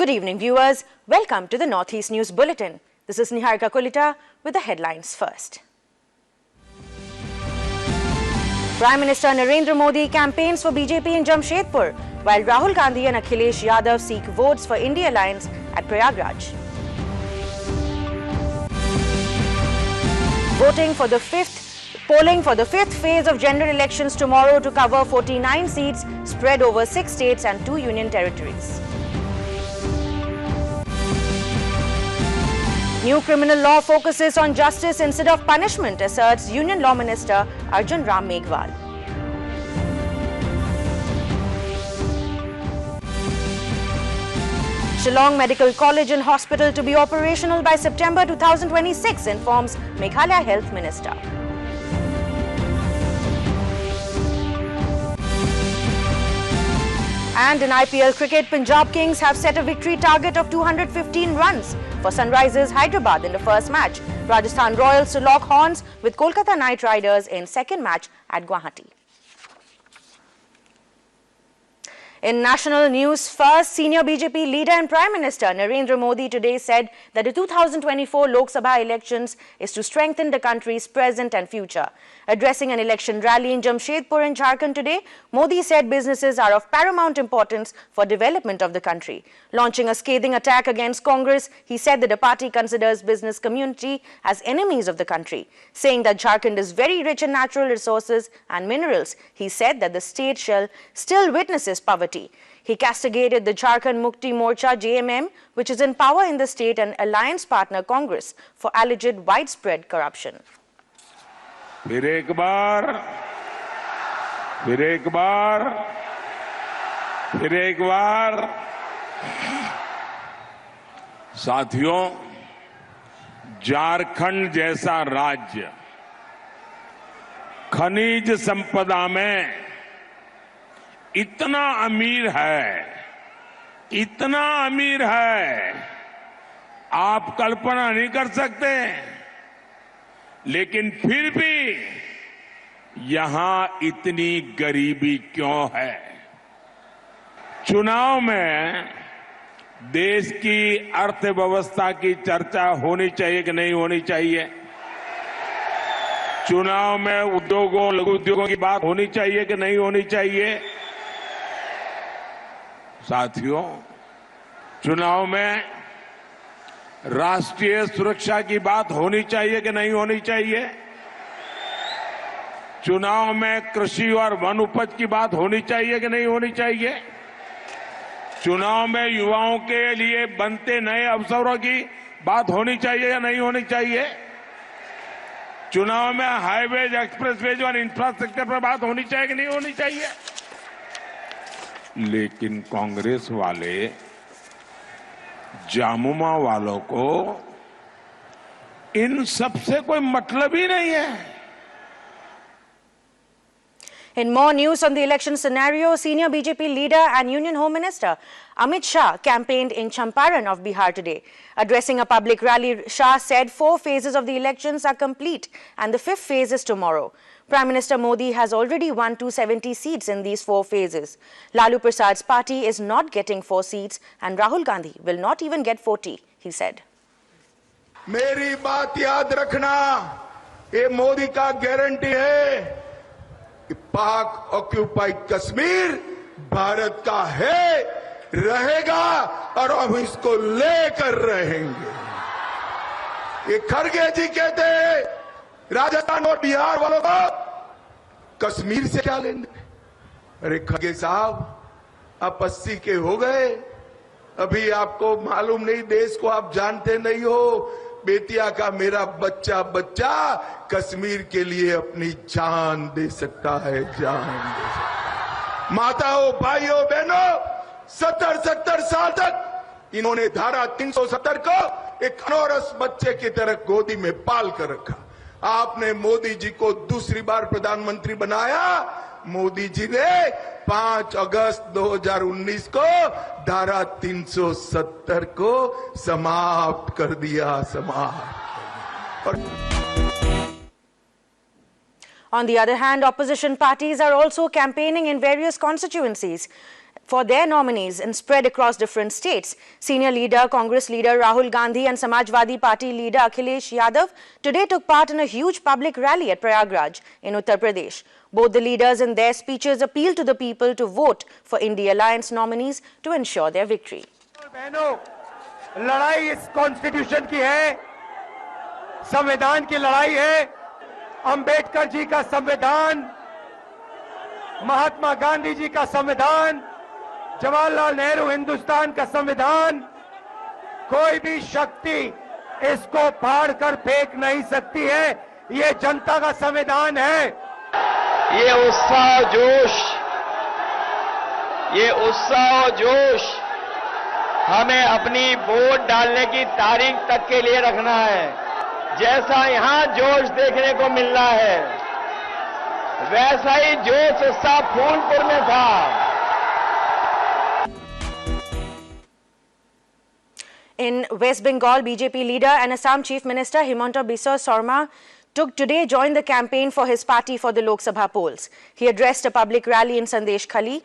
Good evening, viewers. Welcome to the Northeast News Bulletin. This is Niharika Kulita with the headlines first. Prime Minister Narendra Modi campaigns for BJP in Jamshedpur, while Rahul Gandhi and Akhilesh Yadav seek votes for India Alliance at Prayagraj. Polling for the fifth phase of general elections tomorrow to cover 49 seats spread over 6 states and 2 union territories. New criminal law focuses on justice instead of punishment, asserts Union Law Minister Arjun Ram Meghwal. Shillong Medical College and Hospital to be operational by September 2026, informs Meghalaya Health Minister. And in IPL cricket, Punjab Kings have set a victory target of 215 runs for Sunrisers Hyderabad in the first match. Rajasthan Royals to lock horns with Kolkata Knight Riders in second match at Guwahati. In national news first, senior BJP leader and Prime Minister Narendra Modi today said that the 2024 Lok Sabha elections is to strengthen the country's present and future. Addressing an election rally in Jamshedpur in Jharkhand today, Modi said businesses are of paramount importance for development of the country. Launching a scathing attack against Congress, he said that the party considers business community as enemies of the country. Saying that Jharkhand is very rich in natural resources and minerals, he said that the state still witnesses poverty. He castigated the Jharkhand Mukti Morcha JMM, which is in power in the state, and alliance partner Congress for alleged widespread corruption. फिर एक बार साथियों, झारखंड जैसा राज्य खनिज संपदा में इतना अमीर है, आप कल्पना नहीं कर सकते। लेकिन फिर भी यहां इतनी गरीबी क्यों है? चुनाव में देश की अर्थव्यवस्था की चर्चा होनी चाहिए कि नहीं होनी चाहिए? चुनाव में उद्योगों, लघु उद्योगों की बात होनी चाहिए कि नहीं होनी चाहिए? साथियों, चुनाव में राष्ट्रीय सुरक्षा की बात होनी चाहिए कि नहीं होनी चाहिए? चुनाव में कृषि और वन उपज की बात होनी चाहिए कि नहीं होनी चाहिए? चुनाव में युवाओं के लिए बनते नए अवसरों की बात होनी चाहिए या नहीं होनी चाहिए? चुनाव में हाईवेज, एक्सप्रेसवेज और इंफ्रास्ट्रक्चर पर बात होनी चाहिए कि नहीं होनी चाहिए? लेकिन कांग्रेस वाले जामुमा वालों को इन सबसे कोई मतलब ही नहीं है। In more news on the election scenario, senior BJP leader and Union Home Minister Amit Shah campaigned in Champaran of Bihar today. Addressing a public rally, Shah said 4 phases of the elections are complete and the 5th phase is tomorrow. Prime Minister Modi has already won 270 seats in these 4 phases. Lalu Prasad's party is not getting 4 seats and Rahul Gandhi will not even get 40, he said. मेरी बात याद रखना, ये मोदी का guarantee है कि पाक occupied Kashmir Bharat का है, रहेगा और हम इसको लेकर रहेंगे। ये खड़गे जी कहते हैं राजस्थान और बिहार वालों को कश्मीर से क्या लेंगे? अरे खड़गे साहब, आप 80 के हो गए, अभी आपको मालूम नहीं, देश को आप जानते नहीं हो। बेतिया का मेरा बच्चा कश्मीर के लिए अपनी जान दे सकता है, जान दे सकता है। माताओं, भाइयों, बहनों, 70 साल तक इन्होंने धारा 370 को एक अनौरस बच्चे की तरह गोदी में पाल कर रखा। आपने मोदी जी को दूसरी बार प्रधानमंत्री बनाया। मोदी जी ने 5 अगस्त 2019 को धारा 370 को समाप्त कर दिया, On the other hand, opposition parties are also campaigning in various constituencies. for their nominees and spread across different states. Senior leader, Congress leader Rahul Gandhi and Samajwadi Party leader Akhilesh Yadav today took part in a huge public rally at Prayagraj in Uttar Pradesh. Both the leaders in their speeches appealed to the people to vote for India Alliance nominees to ensure their victory. बहनों, लड़ाई इस constitution की है, संविधान की लड़ाई है। अंबेडकर जी का संविधान, महात्मा गांधी जी का संविधान, जवाहरलाल नेहरू हिंदुस्तान का संविधान, कोई भी शक्ति इसको फाड़ कर फेंक नहीं सकती है। ये जनता का संविधान है। ये उत्साह जोश हमें अपनी वोट डालने की तारीख तक के लिए रखना है। जैसा यहां जोश देखने को मिल रहा है, वैसा ही जोश उत्साह फूलपुर में था। In West Bengal, BJP leader and Assam Chief Minister Himanta Biswa Sarma today joined the campaign for his party for the Lok Sabha polls. He addressed a public rally in Sandesh Khali.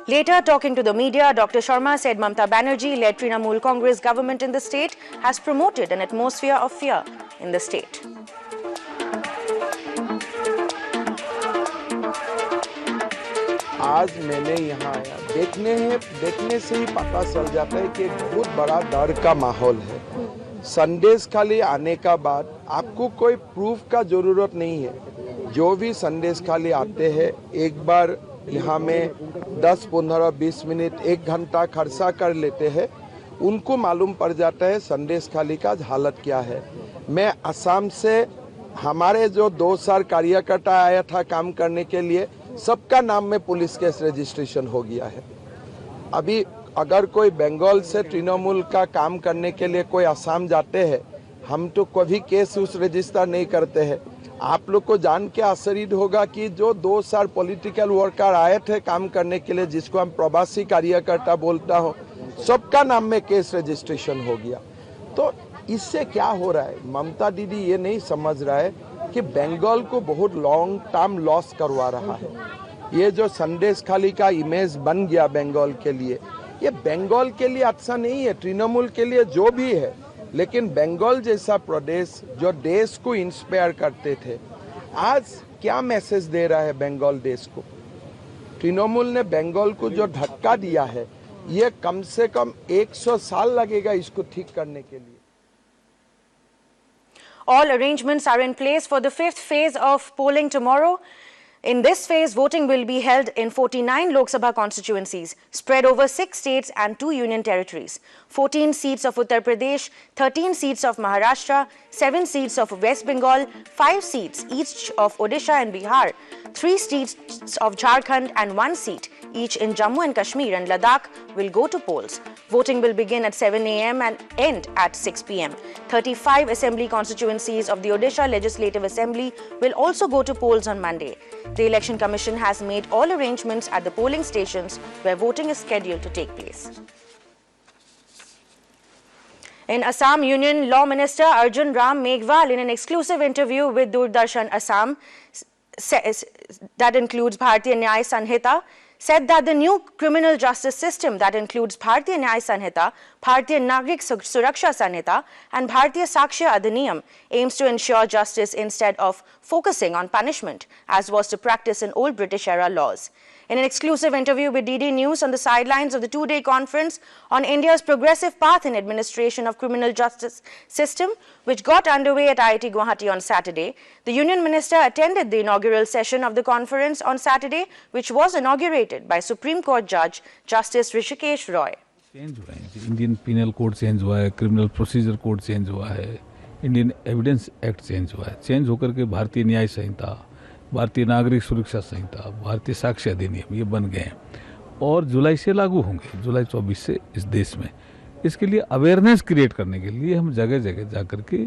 Later, talking to the media, Dr. Sharma said Mamata Banerjee-led Trinamool Congress government in the state has promoted an atmosphere of fear in the state. आज मैंने यहाँ आया, देखने से ही पता चल जाता है कि एक बहुत बड़ा डर का माहौल है। संदेश खाली आने का बाद आपको कोई प्रूफ का जरूरत नहीं है। जो भी संदेश खाली आते हैं, एक बार यहाँ में 10, 15, 20 मिनट, 1 घंटा खर्चा कर लेते हैं, उनको मालूम पड़ जाता है संदेश खाली का हालत क्या है। मैं असम से हमारे जो 2 साल कार्यकर्ता आया था काम करने के लिए, सबका नाम में पुलिस केस रजिस्ट्रेशन हो गया है। अभी अगर कोई बंगाल से तृणमूल का काम करने के लिए कोई असम जाते हैं, हम तो कभी केस उस रजिस्टर नहीं करते हैं। आप लोग को जान के आश्चर्य होगा कि जो 2 साल पॉलिटिकल वर्कर आए थे काम करने के लिए, जिसको हम प्रवासी कार्यकर्ता बोलता हूँ, सबका नाम में केस रजिस्ट्रेशन हो गया। तो इससे क्या हो रहा है, ममता दीदी ये नहीं समझ रहा है कि बंगाल को बहुत लॉन्ग टर्म लॉस करवा रहा है। ये जो संदेश खाली का इमेज बन गया बंगाल के लिए, ये बंगाल के लिए अच्छा नहीं है, तृणमूल के लिए जो भी है, लेकिन बंगाल जैसा प्रदेश जो देश को इंस्पायर करते थे, आज क्या मैसेज दे रहा है बंगाल देश को। तृणमूल ने बंगाल को जो धक्का दिया है, ये कम से कम 100 साल लगेगा इसको ठीक करने के लिए। All arrangements are in place for the 5th phase of polling tomorrow. In this phase, voting will be held in 49 Lok Sabha constituencies, spread over 6 states and 2 union territories. 14 seats of Uttar Pradesh, 13 seats of Maharashtra, 7 seats of West Bengal, 5 seats each of Odisha and Bihar, 3 seats of Jharkhand and 1 seat each in Jammu and Kashmir and Ladakh will go to polls. Voting will begin at 7 a.m. and end at 6 p.m. 35 assembly constituencies of the Odisha Legislative Assembly will also go to polls on Monday. The Election Commission has made all arrangements at the polling stations where voting is scheduled to take place. In Assam, Union Law Minister Arjun Ram Meghwal, in an exclusive interview with Doordarshan Assam, that includes Bharatiya Nyaya Sanhita, said that the new criminal justice system that includes Bharatiya Nyaya Sanhita, Bharatiya Nagrik Suraksha Sanhita and Bharatiya Sakshya Adhiniyam aims to ensure justice instead of focusing on punishment, as was the practice in old British-era laws. In an exclusive interview with DD News on the sidelines of the 2-day conference on India's progressive path in administration of criminal justice system, which got underway at IIT Guwahati on Saturday, the Union Minister attended the inaugural session of the conference on Saturday, which was inaugurated by Supreme Court Judge Justice Hrishikesh Roy. Change हुआ है, Indian penal code change हुआ है, criminal procedure code change हुआ है, Indian evidence act change हुआ है। Change होकर के भारतीय न्याय संहिता, भारतीय नागरिक सुरक्षा संहिता, भारतीय साक्ष्य अधिनियम ये बन गए हैं और जुलाई से लागू होंगे, जुलाई 24 से इस देश में। इसके लिए अवेयरनेस क्रिएट करने के लिए हम जगह जगह जा कर के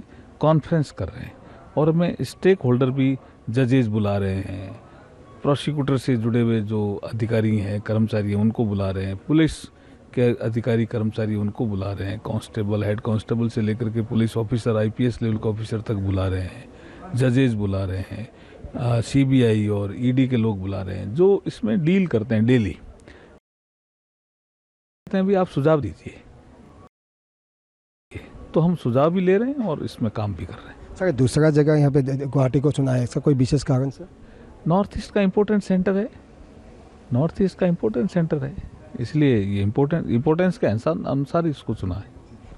कॉन्फ्रेंस कर रहे हैं और हमें स्टेक होल्डर भी जजेस बुला रहे हैं, प्रोसिक्यूटर से जुड़े हुए जो अधिकारी हैं, कर्मचारी हैं, उनको बुला रहे हैं, पुलिस के अधिकारी कर्मचारी उनको बुला रहे हैं, कांस्टेबल, हेड कांस्टेबल से लेकर के पुलिस ऑफिसर, आईपीएस लेवल के ऑफिसर तक बुला रहे हैं, जजेस बुला रहे हैं, सीबीआई और ईडी के लोग बुला रहे हैं जो इसमें डील करते हैं डेली। कहते हैं भी आप सुझाव दीजिए, तो हम सुझाव भी ले रहे हैं और इसमें काम भी कर रहे हैं। सर दूसरा जगह यहाँ पे गुवाहाटी को चुना है, इसका कोई विशेष कारण सर? नॉर्थ ईस्ट का इम्पोर्टेंट सेंटर है, नॉर्थ ईस्ट का इम्पोर्टेंट सेंटर है, इसलिए ये इम्पोर्टेंस के अनुसार इसको चुना है।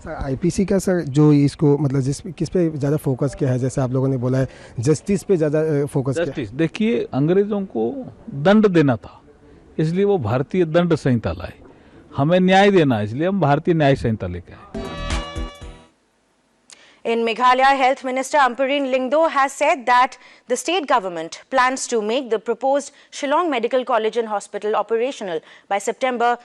सर आईपीसी का सर जो इसको मतलब किस पे ज़्यादा फोकस किया है, जैसे आप लोगों ने बोला है जस्टिस पे ज़्यादा फोकस किया? जस्टिस देखिए, अंग्रेजों को दंड देना था इसलिए वो भारतीय दंड संहिता लाए, हमें न्याय देना है इसलिए हम भारतीय न्याय संहिता लेके आए। In Meghalaya, Health Minister Ampareen Lingdo has said that the state government plans to make the proposed Shillong Medical College and Hospital operational by September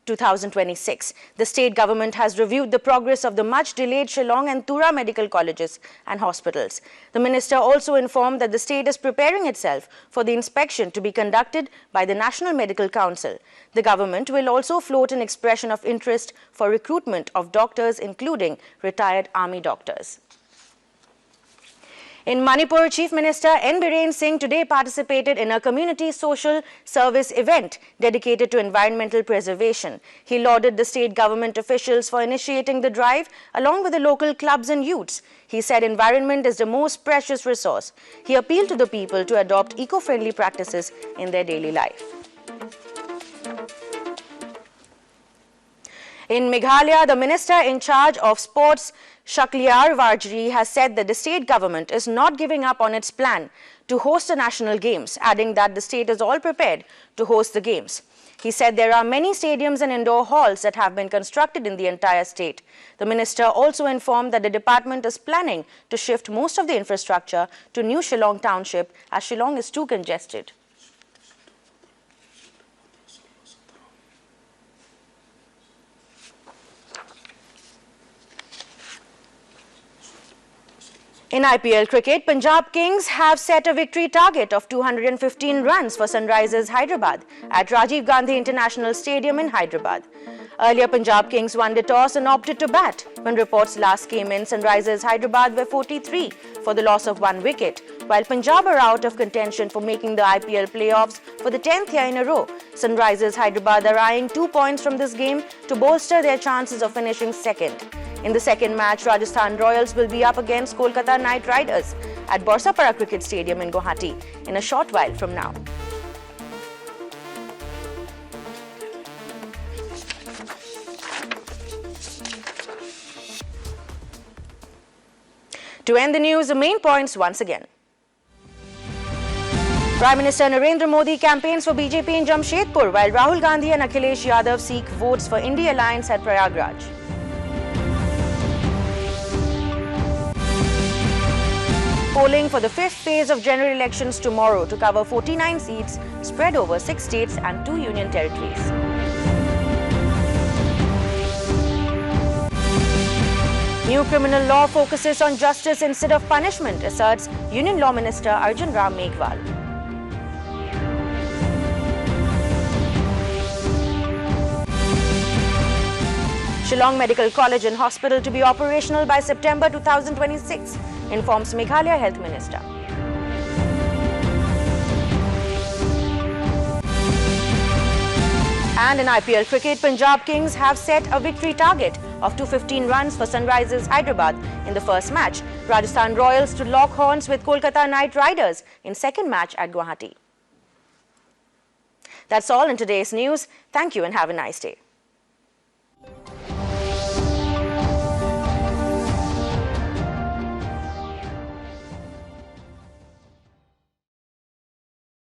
2026. The state government has reviewed the progress of the much delayed Shillong and Tura medical colleges and hospitals. The minister also informed that the state is preparing itself for the inspection to be conducted by the National Medical Council. The government will also float an expression of interest for recruitment of doctors, including retired army doctors. In Manipur, Chief Minister N. Biren Singh today participated in a community social service event dedicated to environmental preservation. He lauded the state government officials for initiating the drive along with the local clubs and youths. He said environment is the most precious resource. He appealed to the people to adopt eco-friendly practices in their daily life. In Meghalaya, the minister in charge of sports, Shakliyar Varjri, has said that the state government is not giving up on its plan to host the national games, adding that the state is all prepared to host the games. He said there are many stadiums and indoor halls that have been constructed in the entire state. The minister also informed that the department is planning to shift most of the infrastructure to New Shillong Township as Shillong is too congested. In IPL cricket, Punjab Kings have set a victory target of 215 runs for Sunrisers Hyderabad at Rajiv Gandhi International Stadium in Hyderabad. Earlier, Punjab Kings won the toss and opted to bat. When reports last came in, Sunrisers Hyderabad were 43 for the loss of 1 wicket, while Punjab are out of contention for making the IPL playoffs for the 10th year in a row. Sunrisers Hyderabad are eyeing 2 points from this game to bolster their chances of finishing second. In the second match, Rajasthan Royals will be up against Kolkata Knight Riders at Borsapara Cricket Stadium in Guwahati in a short while from now. To end the news, the main points once again. Prime Minister Narendra Modi campaigns for BJP in Jamshedpur, while Rahul Gandhi and Akhilesh Yadav seek votes for India Alliance at Prayagraj. Polling for the 5th phase of general elections tomorrow to cover 49 seats spread over 6 states and 2 union territories. New criminal law focuses on justice instead of punishment, asserts Union Law Minister Arjun Ram Meghwal. Shillong Medical College and Hospital to be operational by September 2026, informs Meghalaya Health Minister. And in IPL cricket, Punjab Kings have set a victory target of 215 runs for Sunrisers Hyderabad in the first match. Rajasthan Royals to lock horns with Kolkata Knight Riders in second match at Guwahati. That's all in today's news. Thank you and have a nice day.